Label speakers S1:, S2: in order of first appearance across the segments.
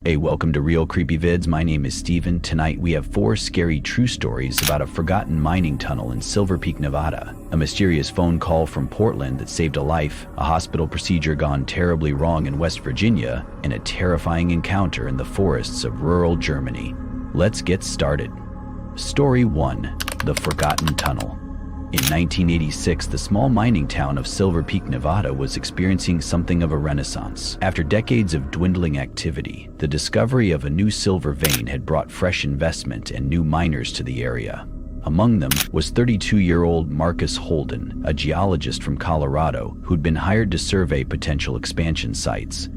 S1: Hey, welcome to Real Creepy Vids. My name is Steven. Tonight we have 4 scary true stories about a forgotten mining tunnel in Silver Peak, Nevada, a mysterious phone call from Portland that saved a life, a hospital procedure gone terribly wrong in West Virginia, and a terrifying encounter in the forests of rural Germany. Let's get started. Story 1. The Forgotten Tunnel. In 1986, the small mining town of Silver Peak, Nevada was experiencing something of a renaissance. After decades of dwindling activity, the discovery of a new silver vein had brought fresh investment and new miners to the area. Among them was 32-year-old Marcus Holden, a geologist from Colorado who'd been hired to survey potential expansion sites.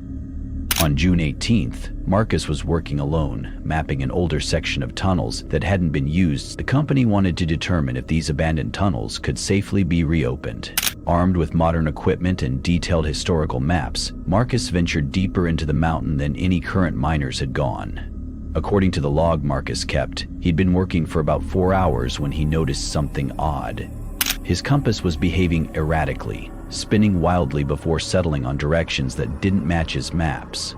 S1: On June 18th, Marcus was working alone, mapping an older section of tunnels that hadn't been used. The company wanted to determine if these abandoned tunnels could safely be reopened. Armed with modern equipment and detailed historical maps, Marcus ventured deeper into the mountain than any current miners had gone. According to the log Marcus kept, he'd been working for about 4 hours when he noticed something odd. His compass was behaving erratically, spinning wildly before settling on directions that didn't match his maps.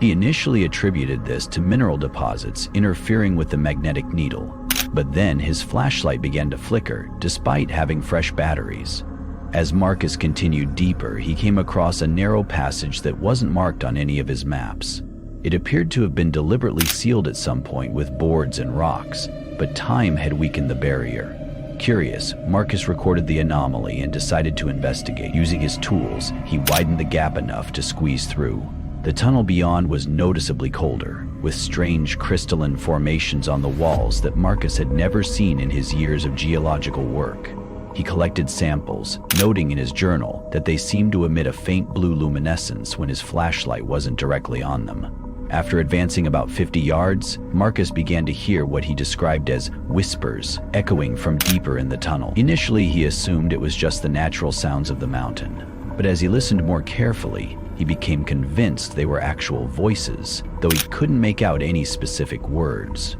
S1: He initially attributed this to mineral deposits interfering with the magnetic needle, but then his flashlight began to flicker despite having fresh batteries. As Marcus continued deeper, he came across a narrow passage that wasn't marked on any of his maps. It appeared to have been deliberately sealed at some point with boards and rocks, but time had weakened the barrier. Curious, Marcus recorded the anomaly and decided to investigate. Using his tools, he widened the gap enough to squeeze through. The tunnel beyond was noticeably colder, with strange crystalline formations on the walls that Marcus had never seen in his years of geological work. He collected samples, noting in his journal that they seemed to emit a faint blue luminescence when his flashlight wasn't directly on them. After advancing about 50 yards, Marcus began to hear what he described as whispers echoing from deeper in the tunnel. Initially, he assumed it was just the natural sounds of the mountain, but as he listened more carefully, he became convinced they were actual voices, though he couldn't make out any specific words.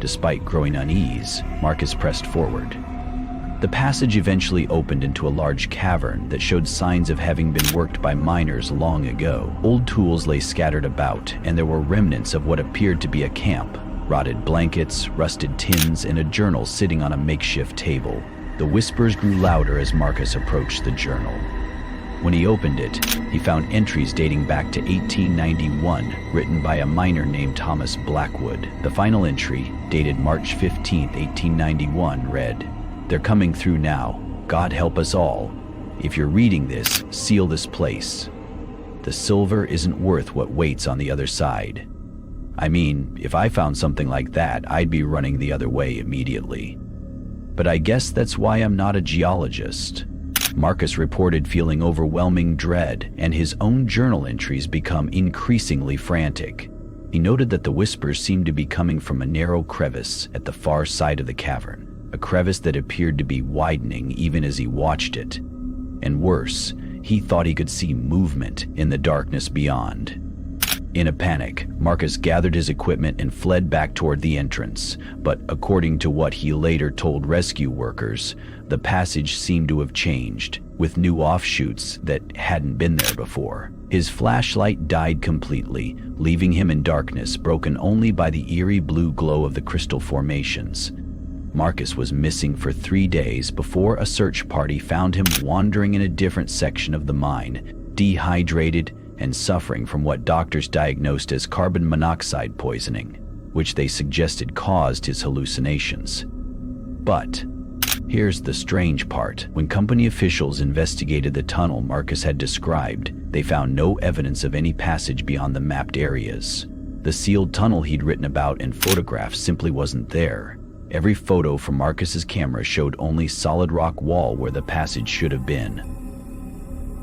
S1: Despite growing unease, Marcus pressed forward. The passage eventually opened into a large cavern that showed signs of having been worked by miners long ago. Old tools lay scattered about, and there were remnants of what appeared to be a camp. Rotted blankets, rusted tins, and a journal sitting on a makeshift table. The whispers grew louder as Marcus approached the journal. When he opened it, he found entries dating back to 1891, written by a miner named Thomas Blackwood. The final entry, dated March 15, 1891, read, "They're coming through now. God help us all. If you're reading this, seal this place. The silver isn't worth what waits on the other side." I mean, if I found something like that, I'd be running the other way immediately. But I guess that's why I'm not a geologist. Marcus reported feeling overwhelming dread, and his own journal entries become increasingly frantic. He noted that the whispers seemed to be coming from a narrow crevice at the far side of the cavern. A crevice that appeared to be widening even as he watched it. And worse, he thought he could see movement in the darkness beyond. In a panic, Marcus gathered his equipment and fled back toward the entrance, but according to what he later told rescue workers, the passage seemed to have changed, with new offshoots that hadn't been there before. His flashlight died completely, leaving him in darkness broken only by the eerie blue glow of the crystal formations. Marcus was missing for 3 days before a search party found him wandering in a different section of the mine, dehydrated and suffering from what doctors diagnosed as carbon monoxide poisoning, which they suggested caused his hallucinations. But here's the strange part. When company officials investigated the tunnel Marcus had described, they found no evidence of any passage beyond the mapped areas. The sealed tunnel he'd written about and photographed simply wasn't there. Every photo from Marcus's camera showed only solid rock wall where the passage should have been.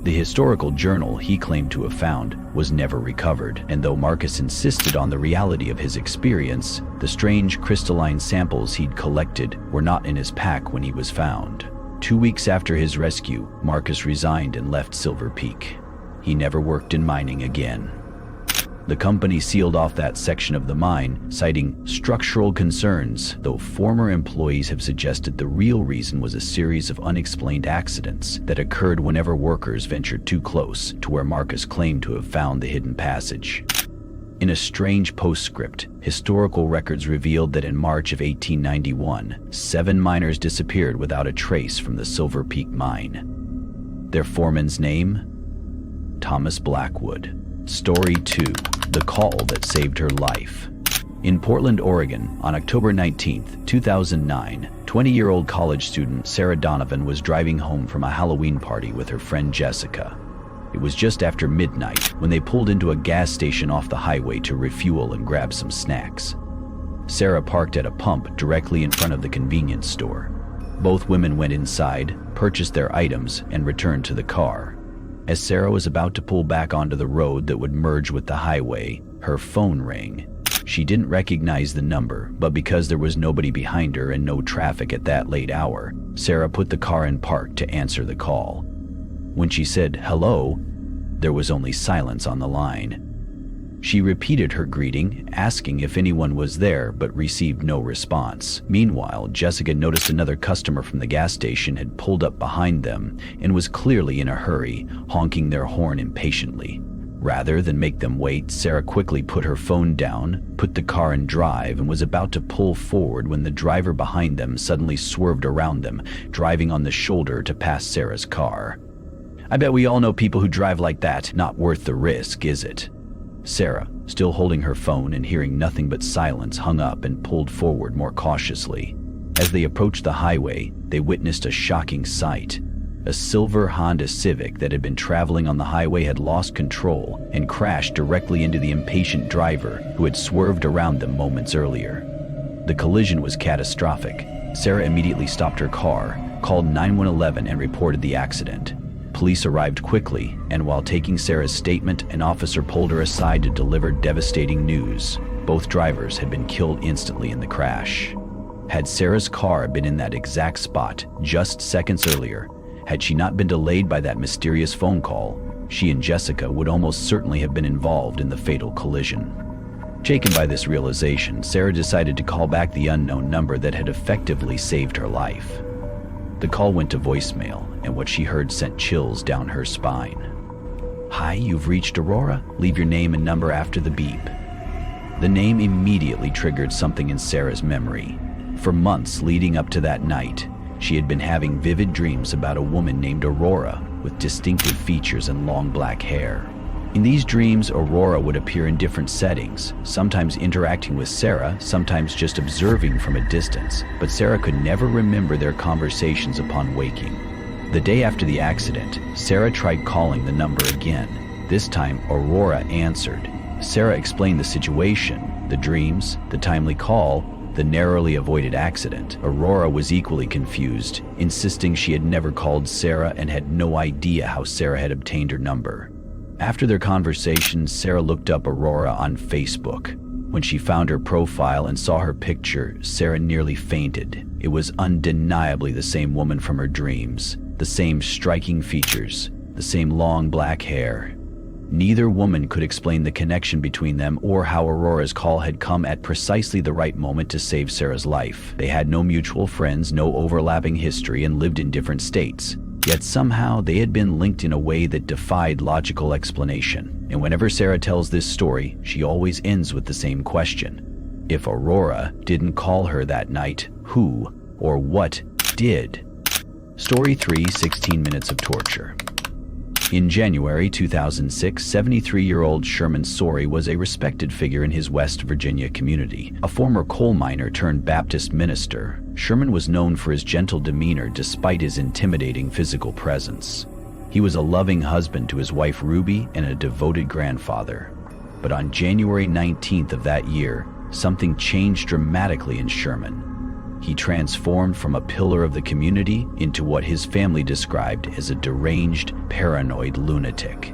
S1: The historical journal he claimed to have found was never recovered, and though Marcus insisted on the reality of his experience, the strange crystalline samples he'd collected were not in his pack when he was found. 2 weeks after his rescue, Marcus resigned and left Silver Peak. He never worked in mining again. The company sealed off that section of the mine, citing structural concerns, though former employees have suggested the real reason was a series of unexplained accidents that occurred whenever workers ventured too close to where Marcus claimed to have found the hidden passage. In a strange postscript, historical records revealed that in March of 1891, 7 miners disappeared without a trace from the Silver Peak mine. Their foreman's name? Thomas Blackwood. Story 2. The Call That Saved Her Life. In Portland, Oregon, on October 19, 2009, 20-year-old college student Sarah Donovan was driving home from a Halloween party with her friend Jessica. It was just after midnight when they pulled into a gas station off the highway to refuel and grab some snacks. Sarah parked at a pump directly in front of the convenience store. Both women went inside, purchased their items, and returned to the car. As Sarah was about to pull back onto the road that would merge with the highway, her phone rang. She didn't recognize the number, but because there was nobody behind her and no traffic at that late hour, Sarah put the car in park to answer the call. When she said hello, there was only silence on the line. She repeated her greeting, asking if anyone was there, but received no response. Meanwhile, Jessica noticed another customer from the gas station had pulled up behind them and was clearly in a hurry, honking their horn impatiently. Rather than make them wait, Sarah quickly put her phone down, put the car in drive, and was about to pull forward when the driver behind them suddenly swerved around them, driving on the shoulder to pass Sarah's car. "I bet we all know people who drive like that. Not worth the risk, is it?" Sarah, still holding her phone and hearing nothing but silence, hung up and pulled forward more cautiously. As they approached the highway, they witnessed a shocking sight. A silver Honda Civic that had been traveling on the highway had lost control and crashed directly into the impatient driver who had swerved around them moments earlier. The collision was catastrophic. Sarah immediately stopped her car, called 911, and reported the accident. Police arrived quickly, and while taking Sarah's statement, an officer pulled her aside to deliver devastating news. Both drivers had been killed instantly in the crash. Had Sarah's car been in that exact spot just seconds earlier, had she not been delayed by that mysterious phone call, she and Jessica would almost certainly have been involved in the fatal collision. Shaken by this realization, Sarah decided to call back the unknown number that had effectively saved her life. The call went to voicemail, and what she heard sent chills down her spine. "Hi, you've reached Aurora. Leave your name and number after the beep." The name immediately triggered something in Sarah's memory. For months leading up to that night, she had been having vivid dreams about a woman named Aurora with distinctive features and long black hair. In these dreams, Aurora would appear in different settings, sometimes interacting with Sarah, sometimes just observing from a distance, but Sarah could never remember their conversations upon waking. The day after the accident, Sarah tried calling the number again. This time, Aurora answered. Sarah explained the situation, the dreams, the timely call, the narrowly avoided accident. Aurora was equally confused, insisting she had never called Sarah and had no idea how Sarah had obtained her number. After their conversation, Sarah looked up Aurora on Facebook. When she found her profile and saw her picture, Sarah nearly fainted. It was undeniably the same woman from her dreams, the same striking features, the same long black hair. Neither woman could explain the connection between them or how Aurora's call had come at precisely the right moment to save Sarah's life. They had no mutual friends, no overlapping history, and lived in different states. Yet somehow they had been linked in a way that defied logical explanation. And whenever Sarah tells this story, she always ends with the same question. If Aurora didn't call her that night, who or what did? Story 3: 16 Minutes of Torture. In January 2006, 73-year-old Sherman Sorey was a respected figure in his West Virginia community. A former coal miner turned Baptist minister, Sherman was known for his gentle demeanor despite his intimidating physical presence. He was a loving husband to his wife Ruby and a devoted grandfather. But on January 19th of that year, something changed dramatically in Sherman. He transformed from a pillar of the community into what his family described as a deranged, paranoid lunatic.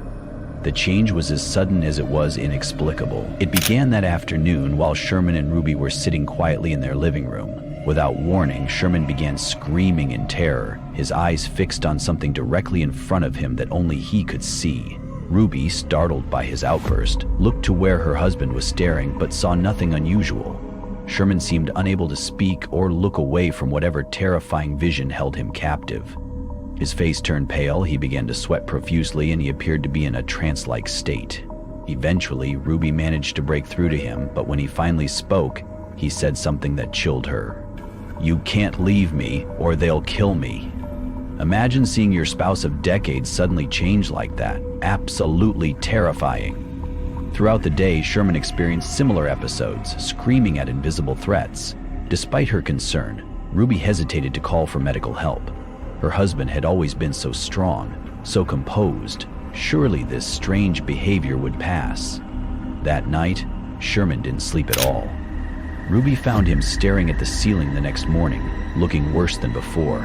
S1: The change was as sudden as it was inexplicable. It began that afternoon while Sherman and Ruby were sitting quietly in their living room. Without warning, Sherman began screaming in terror, his eyes fixed on something directly in front of him that only he could see. Ruby, startled by his outburst, looked to where her husband was staring but saw nothing unusual. Sherman seemed unable to speak or look away from whatever terrifying vision held him captive. His face turned pale, he began to sweat profusely, and he appeared to be in a trance-like state. Eventually, Ruby managed to break through to him, but when he finally spoke, he said something that chilled her. "You can't leave me, or they'll kill me." Imagine seeing your spouse of decades suddenly change like that. Absolutely terrifying. Throughout the day, Sherman experienced similar episodes, screaming at invisible threats. Despite her concern, Ruby hesitated to call for medical help. Her husband had always been so strong, so composed. Surely this strange behavior would pass. That night, Sherman didn't sleep at all. Ruby found him staring at the ceiling the next morning, looking worse than before.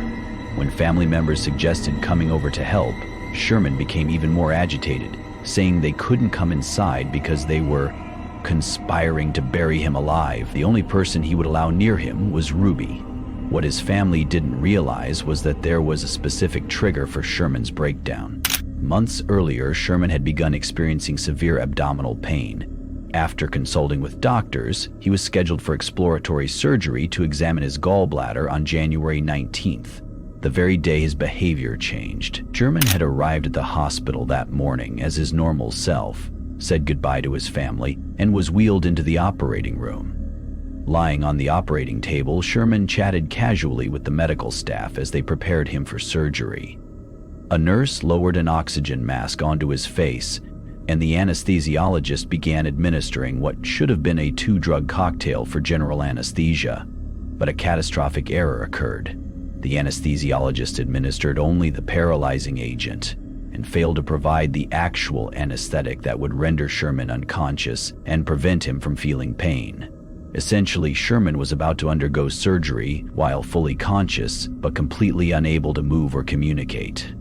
S1: When family members suggested coming over to help, Sherman became even more agitated, saying they couldn't come inside because they were conspiring to bury him alive. The only person he would allow near him was Ruby. What his family didn't realize was that there was a specific trigger for Sherman's breakdown. Months earlier, Sherman had begun experiencing severe abdominal pain. After consulting with doctors, he was scheduled for exploratory surgery to examine his gallbladder on January 19th. The very day his behavior changed. Sherman had arrived at the hospital that morning as his normal self, said goodbye to his family, and was wheeled into the operating room. Lying on the operating table, Sherman chatted casually with the medical staff as they prepared him for surgery. A nurse lowered an oxygen mask onto his face, and the anesthesiologist began administering what should have been a 2-drug cocktail for general anesthesia. But a catastrophic error occurred. The anesthesiologist administered only the paralyzing agent and failed to provide the actual anesthetic that would render Sherman unconscious and prevent him from feeling pain. Essentially, Sherman was about to undergo surgery while fully conscious, but completely unable to move or communicate.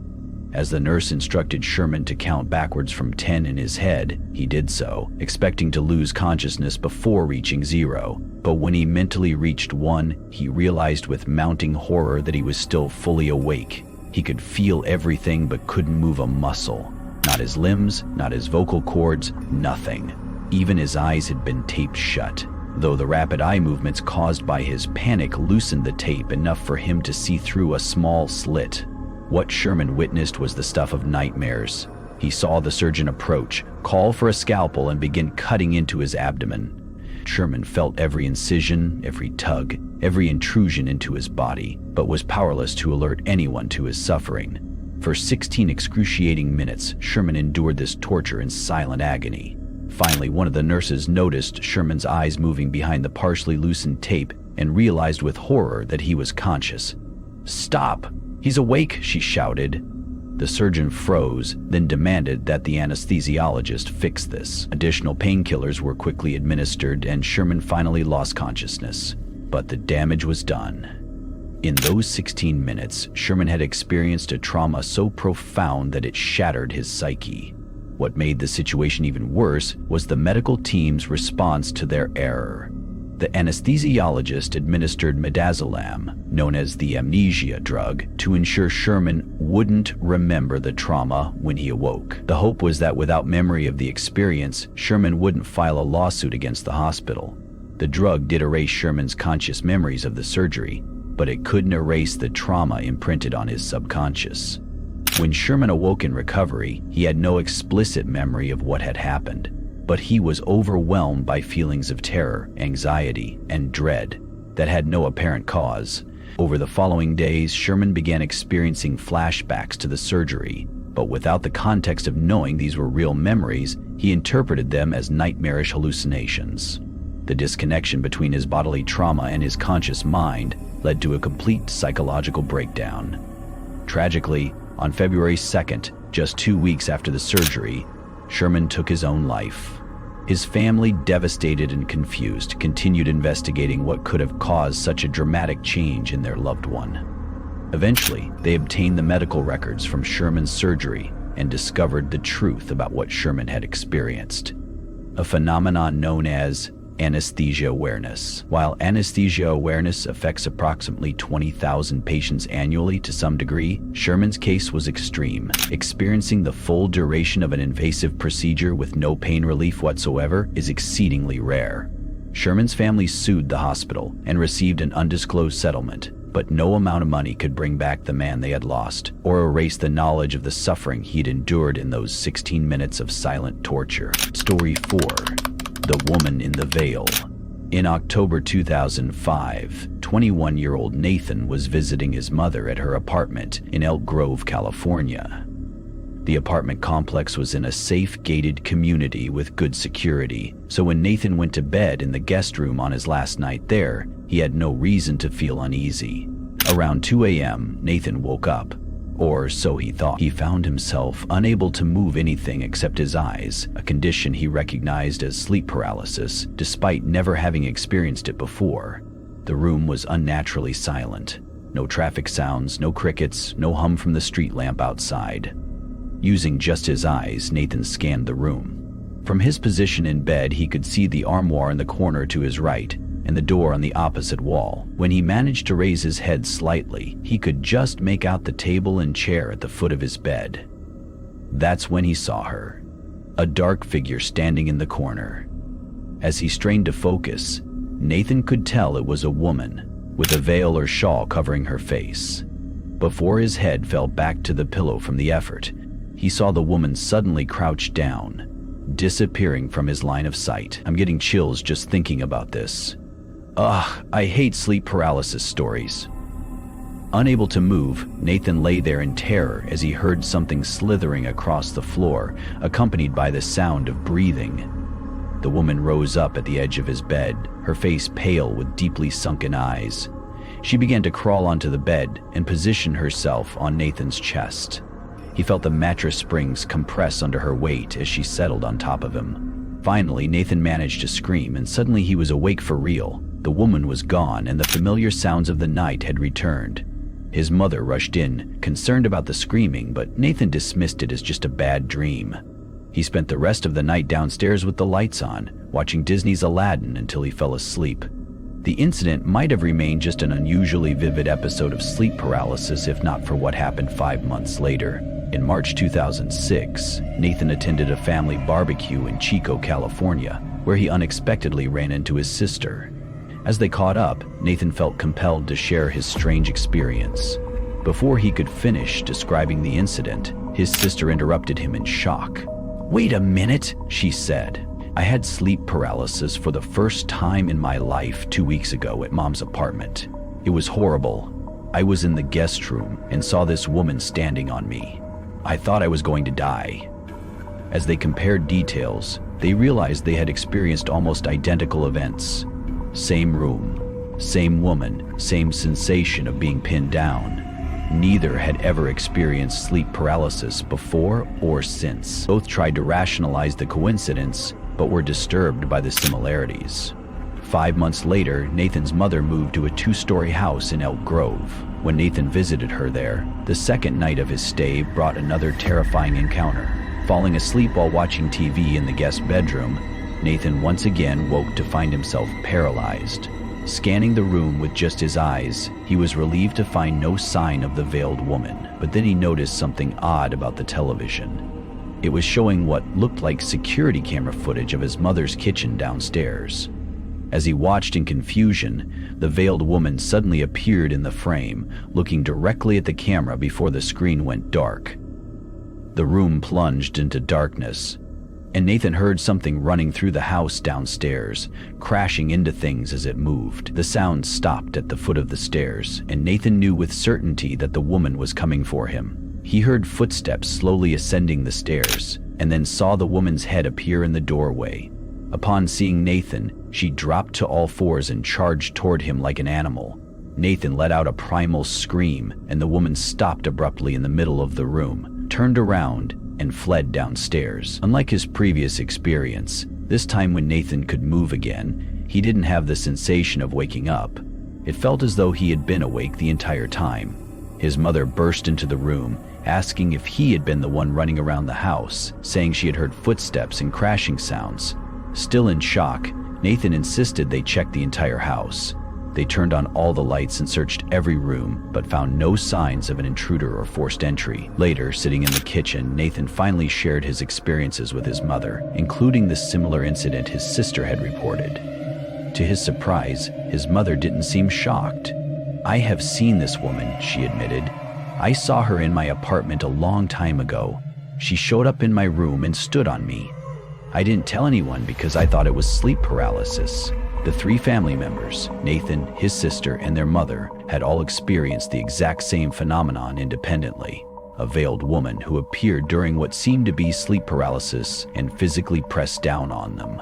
S1: As the nurse instructed Sherman to count backwards from 10 in his head, he did so, expecting to lose consciousness before reaching 0. But when he mentally reached 1, he realized with mounting horror that he was still fully awake. He could feel everything but couldn't move a muscle. Not his limbs, not his vocal cords, nothing. Even his eyes had been taped shut, though the rapid eye movements caused by his panic loosened the tape enough for him to see through a small slit. What Sherman witnessed was the stuff of nightmares. He saw the surgeon approach, call for a scalpel, and begin cutting into his abdomen. Sherman felt every incision, every tug, every intrusion into his body, but was powerless to alert anyone to his suffering. For 16 excruciating minutes, Sherman endured this torture in silent agony. Finally, one of the nurses noticed Sherman's eyes moving behind the partially loosened tape and realized with horror that he was conscious. "Stop! He's awake!" she shouted. The surgeon froze, then demanded that the anesthesiologist fix this. Additional painkillers were quickly administered, and Sherman finally lost consciousness. But the damage was done. In those 16 minutes, Sherman had experienced a trauma so profound that it shattered his psyche. What made the situation even worse was the medical team's response to their error. The anesthesiologist administered midazolam, known as the amnesia drug, to ensure Sherman wouldn't remember the trauma when he awoke. The hope was that without memory of the experience, Sherman wouldn't file a lawsuit against the hospital. The drug did erase Sherman's conscious memories of the surgery, but it couldn't erase the trauma imprinted on his subconscious. When Sherman awoke in recovery, he had no explicit memory of what had happened, but he was overwhelmed by feelings of terror, anxiety, and dread that had no apparent cause. Over the following days, Sherman began experiencing flashbacks to the surgery, but without the context of knowing these were real memories, he interpreted them as nightmarish hallucinations. The disconnection between his bodily trauma and his conscious mind led to a complete psychological breakdown. Tragically, on February 2nd, just 2 weeks after the surgery, Sherman took his own life. His family, devastated and confused, continued investigating what could have caused such a dramatic change in their loved one. Eventually, they obtained the medical records from Sherman's surgery and discovered the truth about what Sherman had experienced, a phenomenon known as anesthesia awareness. While anesthesia awareness affects approximately 20,000 patients annually to some degree, Sherman's case was extreme. Experiencing the full duration of an invasive procedure with no pain relief whatsoever is exceedingly rare. Sherman's family sued the hospital and received an undisclosed settlement, but no amount of money could bring back the man they had lost or erase the knowledge of the suffering he'd endured in those 16 minutes of silent torture. Story 4. The Woman in the Veil. In October 2005, 21-year-old Nathan was visiting his mother at her apartment in Elk Grove, California. The apartment complex was in a safe, gated community with good security, so when Nathan went to bed in the guest room on his last night there, he had no reason to feel uneasy. Around 2 a.m., Nathan woke up, or so he thought. He found himself unable to move anything except his eyes, a condition he recognized as sleep paralysis, despite never having experienced it before. The room was unnaturally silent. No traffic sounds, no crickets, no hum from the street lamp outside. Using just his eyes, Nathan scanned the room. From his position in bed, he could see the armoire in the corner to his right and the door on the opposite wall. When he managed to raise his head slightly, he could just make out the table and chair at the foot of his bed. That's when he saw her, a dark figure standing in the corner. As he strained to focus, Nathan could tell it was a woman, with a veil or shawl covering her face. Before his head fell back to the pillow from the effort, he saw the woman suddenly crouch down, disappearing from his line of sight. I'm getting chills just thinking about this. Ugh, I hate sleep paralysis stories. Unable to move, Nathan lay there in terror as he heard something slithering across the floor, accompanied by the sound of breathing. The woman rose up at the edge of his bed, her face pale with deeply sunken eyes. She began to crawl onto the bed and position herself on Nathan's chest. He felt the mattress springs compress under her weight as she settled on top of him. Finally, Nathan managed to scream, and suddenly he was awake for real. The woman was gone, and the familiar sounds of the night had returned. His mother rushed in, concerned about the screaming, but Nathan dismissed it as just a bad dream. He spent the rest of the night downstairs with the lights on, watching Disney's Aladdin until he fell asleep. The incident might have remained just an unusually vivid episode of sleep paralysis if not for what happened 5 months later. In March 2006, Nathan attended a family barbecue in Chico, California, where he unexpectedly ran into his sister. As they caught up, Nathan felt compelled to share his strange experience. Before he could finish describing the incident, his sister interrupted him in shock. "Wait a minute," she said. "I had sleep paralysis for the first time in my life 2 weeks ago at Mom's apartment. It was horrible. I was in the guest room and saw this woman standing on me. I thought I was going to die." As they compared details, they realized they had experienced almost identical events. Same room, same woman, same sensation of being pinned down. Neither had ever experienced sleep paralysis before or since. Both tried to rationalize the coincidence, but were disturbed by the similarities. 5 months later, Nathan's mother moved to a 2-story house in Elk Grove. When Nathan visited her there, the second night of his stay brought another terrifying encounter. Falling asleep while watching TV in the guest bedroom, Nathan once again woke to find himself paralyzed. Scanning the room with just his eyes, he was relieved to find no sign of the veiled woman, but then he noticed something odd about the television. It was showing what looked like security camera footage of his mother's kitchen downstairs. As he watched in confusion, the veiled woman suddenly appeared in the frame, looking directly at the camera before the screen went dark. The room plunged into darkness, and Nathan heard something running through the house downstairs, crashing into things as it moved. The sound stopped at the foot of the stairs, and Nathan knew with certainty that the woman was coming for him. He heard footsteps slowly ascending the stairs, and then saw the woman's head appear in the doorway. Upon seeing Nathan, she dropped to all fours and charged toward him like an animal. Nathan let out a primal scream, and the woman stopped abruptly in the middle of the room, turned around, and fled downstairs. Unlike his previous experience, this time when Nathan could move again, he didn't have the sensation of waking up. It felt as though he had been awake the entire time. His mother burst into the room, asking if he had been the one running around the house, saying she had heard footsteps and crashing sounds. Still in shock, Nathan insisted they check the entire house. They turned on all the lights and searched every room, but found no signs of an intruder or forced entry. Later, sitting in the kitchen, Nathan finally shared his experiences with his mother, including the similar incident his sister had reported. To his surprise, his mother didn't seem shocked. "I have seen this woman," she admitted. "I saw her in my apartment a long time ago. She showed up in my room and stood on me. I didn't tell anyone because I thought it was sleep paralysis." The three family members, Nathan, his sister, and their mother, had all experienced the exact same phenomenon independently. A veiled woman who appeared during what seemed to be sleep paralysis and physically pressed down on them.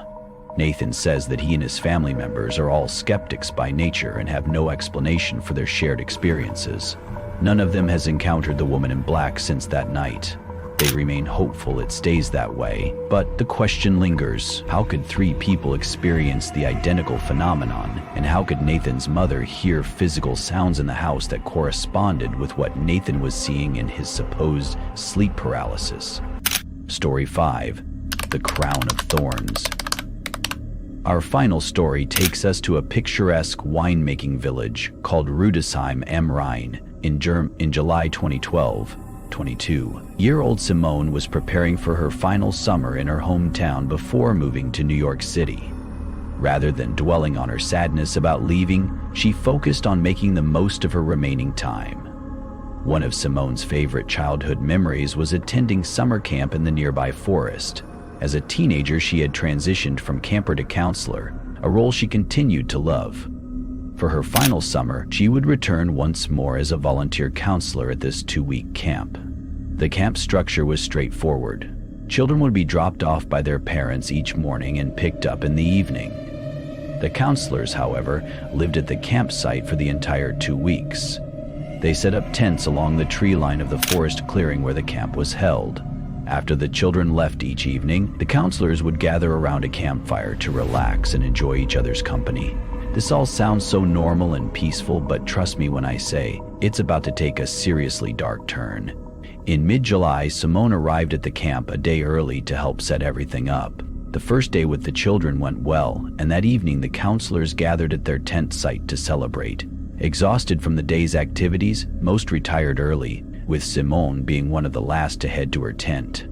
S1: Nathan says that he and his family members are all skeptics by nature and have no explanation for their shared experiences. None of them has encountered the woman in black since that night. They remain hopeful it stays that way, but the question lingers: how could three people experience the identical phenomenon, and how could Nathan's mother hear physical sounds in the house that corresponded with what Nathan was seeing in his supposed sleep paralysis? Story 5. The Crown of Thorns. Our final story takes us to a picturesque winemaking village called Rudesheim am Rhein in July 2012. 22-year-old Simone was preparing for her final summer in her hometown before moving to New York City. Rather than dwelling on her sadness about leaving, she focused on making the most of her remaining time. One of Simone's favorite childhood memories was attending summer camp in the nearby forest. As a teenager, she had transitioned from camper to counselor, a role she continued to love. For her final summer, she would return once more as a volunteer counselor at this 2-week camp. The camp structure was straightforward. Children would be dropped off by their parents each morning and picked up in the evening. The counselors, however, lived at the campsite for the entire 2 weeks. They set up tents along the tree line of the forest clearing where the camp was held. After the children left each evening, the counselors would gather around a campfire to relax and enjoy each other's company. This all sounds so normal and peaceful, but trust me when I say, it's about to take a seriously dark turn. In mid-July, Simone arrived at the camp a day early to help set everything up. The first day with the children went well, and that evening the counselors gathered at their tent site to celebrate. Exhausted from the day's activities, most retired early, with Simone being one of the last to head to her tent.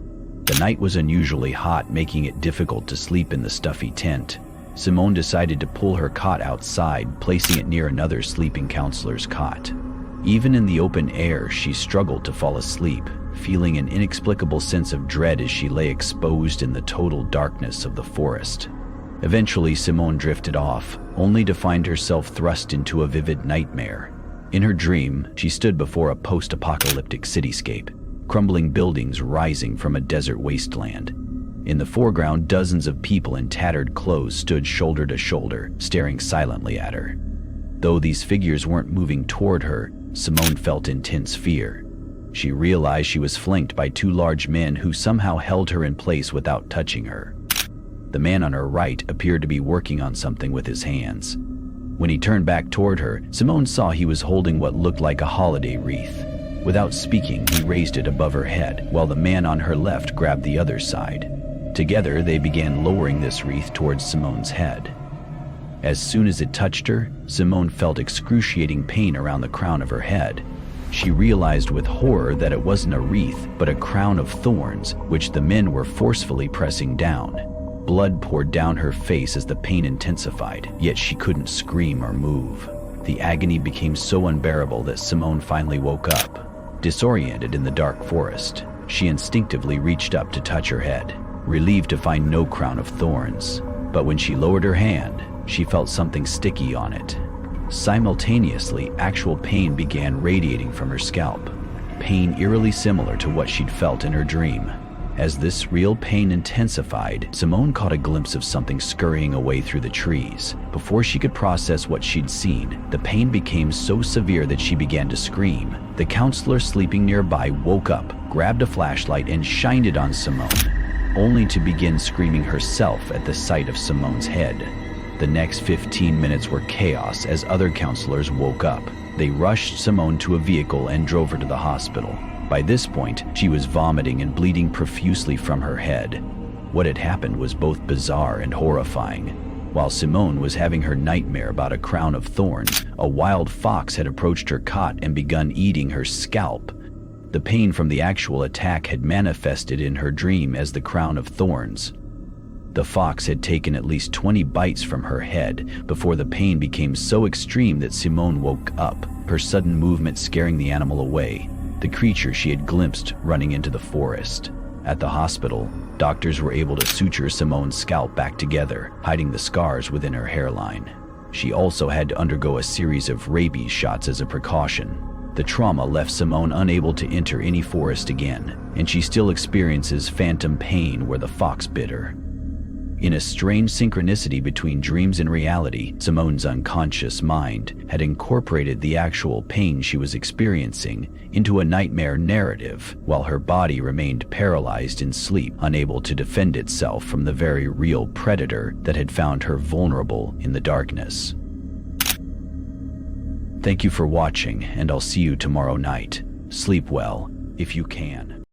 S1: The night was unusually hot, making it difficult to sleep in the stuffy tent. Simone decided to pull her cot outside, placing it near another sleeping counselor's cot. Even in the open air, she struggled to fall asleep, feeling an inexplicable sense of dread as she lay exposed in the total darkness of the forest. Eventually, Simone drifted off, only to find herself thrust into a vivid nightmare. In her dream, she stood before a post-apocalyptic cityscape, crumbling buildings rising from a desert wasteland. In the foreground, dozens of people in tattered clothes stood shoulder to shoulder, staring silently at her. Though these figures weren't moving toward her, Simone felt intense fear. She realized she was flanked by 2 large men who somehow held her in place without touching her. The man on her right appeared to be working on something with his hands. When he turned back toward her, Simone saw he was holding what looked like a holiday wreath. Without speaking, he raised it above her head, while the man on her left grabbed the other side. Together, they began lowering this wreath towards Simone's head. As soon as it touched her, Simone felt excruciating pain around the crown of her head. She realized with horror that it wasn't a wreath, but a crown of thorns, which the men were forcefully pressing down. Blood poured down her face as the pain intensified, yet she couldn't scream or move. The agony became so unbearable that Simone finally woke up. Disoriented in the dark forest, she instinctively reached up to touch her head, relieved to find no crown of thorns. But when she lowered her hand, she felt something sticky on it. Simultaneously, actual pain began radiating from her scalp, pain eerily similar to what she'd felt in her dream. As this real pain intensified, Simone caught a glimpse of something scurrying away through the trees. Before she could process what she'd seen, the pain became so severe that she began to scream. The counselor sleeping nearby woke up, grabbed a flashlight, and shined it on Simone, only to begin screaming herself at the sight of Simone's head. The next 15 minutes were chaos as other counselors woke up. They rushed Simone to a vehicle and drove her to the hospital. By this point, she was vomiting and bleeding profusely from her head. What had happened was both bizarre and horrifying. While Simone was having her nightmare about a crown of thorns, a wild fox had approached her cot and begun eating her scalp. The pain from the actual attack had manifested in her dream as the crown of thorns. The fox had taken at least 20 bites from her head before the pain became so extreme that Simone woke up, her sudden movement scaring the animal away, the creature she had glimpsed running into the forest. At the hospital, doctors were able to suture Simone's scalp back together, hiding the scars within her hairline. She also had to undergo a series of rabies shots as a precaution. The trauma left Simone unable to enter any forest again, and she still experiences phantom pain where the fox bit her. In a strange synchronicity between dreams and reality, Simone's unconscious mind had incorporated the actual pain she was experiencing into a nightmare narrative, while her body remained paralyzed in sleep, unable to defend itself from the very real predator that had found her vulnerable in the darkness. Thank you for watching, and I'll see you tomorrow night. Sleep well, if you can.